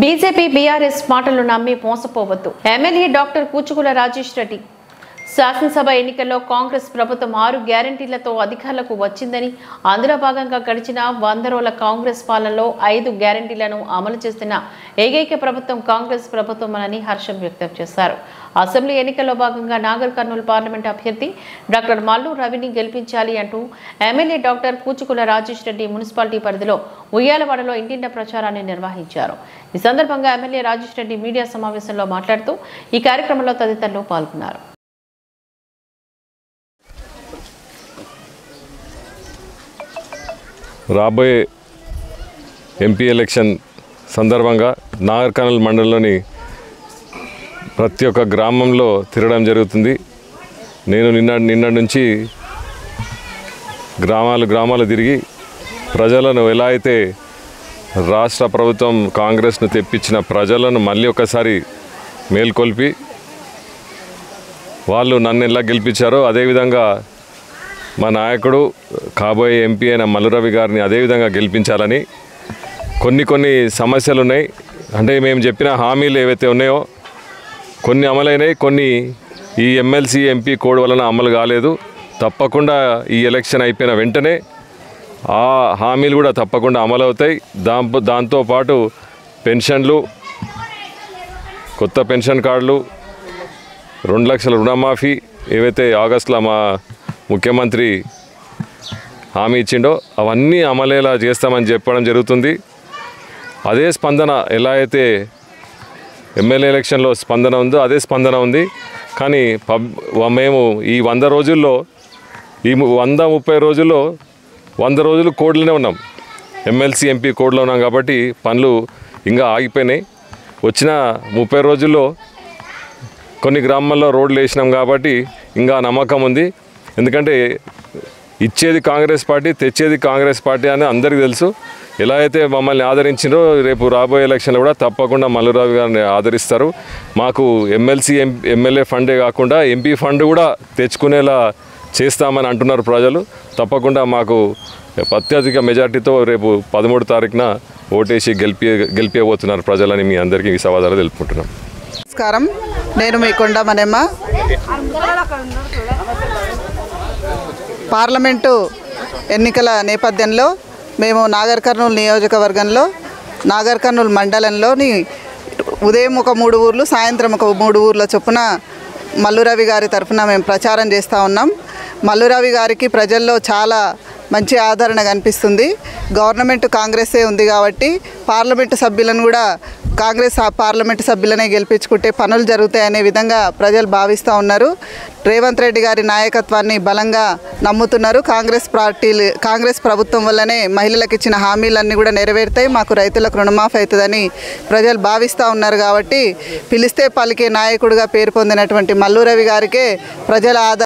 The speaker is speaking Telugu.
బీజేపీ బీఆర్ఎస్ మాటలు నమ్మి మోసపోవద్దు. ఎమ్మెల్యే డాక్టర్ కూచుకుల రాజేష్ రెడ్డి శాసనసభ ఎన్నికల్లో కాంగ్రెస్ ప్రభుత్వం 6 గ్యారంటీలతో అధికారులకు వచ్చిందని, అందులో భాగంగా గడిచిన 100 రోజుల కాంగ్రెస్ పాలనలో 5 గ్యారంటీలను అమలు చేస్తున్న ఏకైక ప్రభుత్వం కాంగ్రెస్ ప్రభుత్వమని హర్షం వ్యక్తం చేశారు. అసెంబ్లీ ఎన్నికల్లో భాగంగా నాగర్ కర్నూలు పార్లమెంట్ అభ్యర్థి డాక్టర్ మల్లు రవిని గెలిపించాలి అంటూ MLA doctor Kuchukulla Rajesh Reddy municipality పరిధిలో ఉయ్యాలవాడలో ఇంటింటి ప్రచారాన్ని నిర్వహించారు. ఈ సందర్భంగా ఎమ్మెల్యే రాజేష్ రెడ్డి మీడియా సమావేశంలో మాట్లాడుతూ ఈ కార్యక్రమంలో తదితరులు పాల్గొన్నారు. రాబోయే ఎంపీ ఎలక్షన్ సందర్భంగా నాగర్ కర్నూలు మండలంలోని ప్రతి ఒక్క గ్రామంలో తిరగడం జరుగుతుంది. నేను నిన్న నుంచి గ్రామాలు తిరిగి ప్రజలను ఎలా అయితే రాష్ట్ర ప్రభుత్వం కాంగ్రెస్ను తెప్పించిన ప్రజలను మళ్ళీ ఒకసారి మేల్కొల్పి వాళ్ళు నన్ను ఎలా గెలిపించారో అదేవిధంగా మా నాయకుడు కాబోయే ఎంపీ అయిన మల్లు రవి గారిని అదేవిధంగా గెలిపించాలని కొన్ని సమస్యలు ఉన్నాయి. అంటే మేము చెప్పిన హామీలు ఏవైతే ఉన్నాయో కొన్ని అమలైనాయి, కొన్ని ఈ ఎమ్మెల్సీ ఎంపీ కోడ్ వలన అమలు కాలేదు. తప్పకుండా ఈ ఎలక్షన్ అయిపోయిన వెంటనే ఆ హామీలు కూడా తప్పకుండా అమలు అవుతాయి. దాంతోపాటు పెన్షన్లు, కొత్త పెన్షన్ కార్డులు, 2 లక్షల రుణమాఫీ ఏవైతే ఆగస్టులో మా ముఖ్యమంత్రి హామీ ఇచ్చిండో అవన్నీ అమలేలా చేస్తామని చెప్పడం జరుగుతుంది. అదే స్పందన ఎలా అయితే ఎమ్మెల్యే ఎలక్షన్లో స్పందన ఉందో అదే స్పందన ఉంది. కానీ మేము ఈ 100 రోజుల్లో ఈ 130 రోజుల్లో 100 రోజులు కోడ్లోనే ఉన్నాం, ఎమ్మెల్సీ ఎంపీ కోడ్లో ఉన్నాం. కాబట్టి పనులు ఇంకా ఆగిపోయినాయి. వచ్చిన 30 రోజుల్లో కొన్ని గ్రామాల్లో రోడ్లు వేసినాం కాబట్టి ఇంకా నమ్మకం ఉంది. ఎందుకంటే ఇచ్చేది కాంగ్రెస్ పార్టీ, తెచ్చేది కాంగ్రెస్ పార్టీ అని అందరికీ తెలుసు. ఎలా అయితే మమ్మల్ని ఆదరించిందో రేపు రాబోయే ఎలక్షన్లో కూడా తప్పకుండా మల్లు రవి గారిని ఆదరిస్తారు. మాకు ఎమ్మెల్యే ఫండే కాకుండా ఎంపీ ఫండ్ కూడా తెచ్చుకునేలా చేస్తామని అంటున్నారు ప్రజలు. తప్పకుండా మాకు అత్యధిక మెజార్టీతో రేపు 13 తారీఖున ఓటేసి గెలిపియబోతున్నారు ప్రజలని మీ అందరికీ ఈ సవాదాలు తెలుపుకుంటున్నాం. నమస్కారం, నేను మీ కొండ మనెమ్మ. పార్లమెంటు ఎన్నికల నేపథ్యంలో మేము నాగర్ కర్నూలు నియోజకవర్గంలో నాగర్ కర్నూలు మండలంలోని ఉదయం ఒక 3 ఊర్లు, సాయంత్రం ఒక 3 ఊర్ల చొప్పున మల్లు రవి గారి తరఫున మేము ప్రచారం చేస్తూ ఉన్నాం. మల్లు రవి గారికి ప్రజల్లో చాలా మంచి ఆదరణ కనిపిస్తుంది. గవర్నమెంట్ కాంగ్రెసే ఉంది కాబట్టి పార్లమెంటు సభ్యులను కూడా కాంగ్రెస్ పార్లమెంటు సభ్యులనే గెలిపించుకుంటే పనులు జరుగుతాయనే విధంగా ప్రజలు భావిస్తూ ఉన్నారు. రేవంత్ రెడ్డి గారి నాయకత్వాన్ని బలంగా నమ్ముతున్నారు. కాంగ్రెస్ ప్రభుత్వం వల్లనే మహిళలకు ఇచ్చిన హామీలన్నీ కూడా నెరవేరుతాయి, మాకు రైతులకు రుణమాఫీ అవుతుందని ప్రజలు భావిస్తూ ఉన్నారు. కాబట్టి పిలిస్తే పలికే నాయకుడిగా పేరు పొందినటువంటి మల్లు రవి గారికే ప్రజల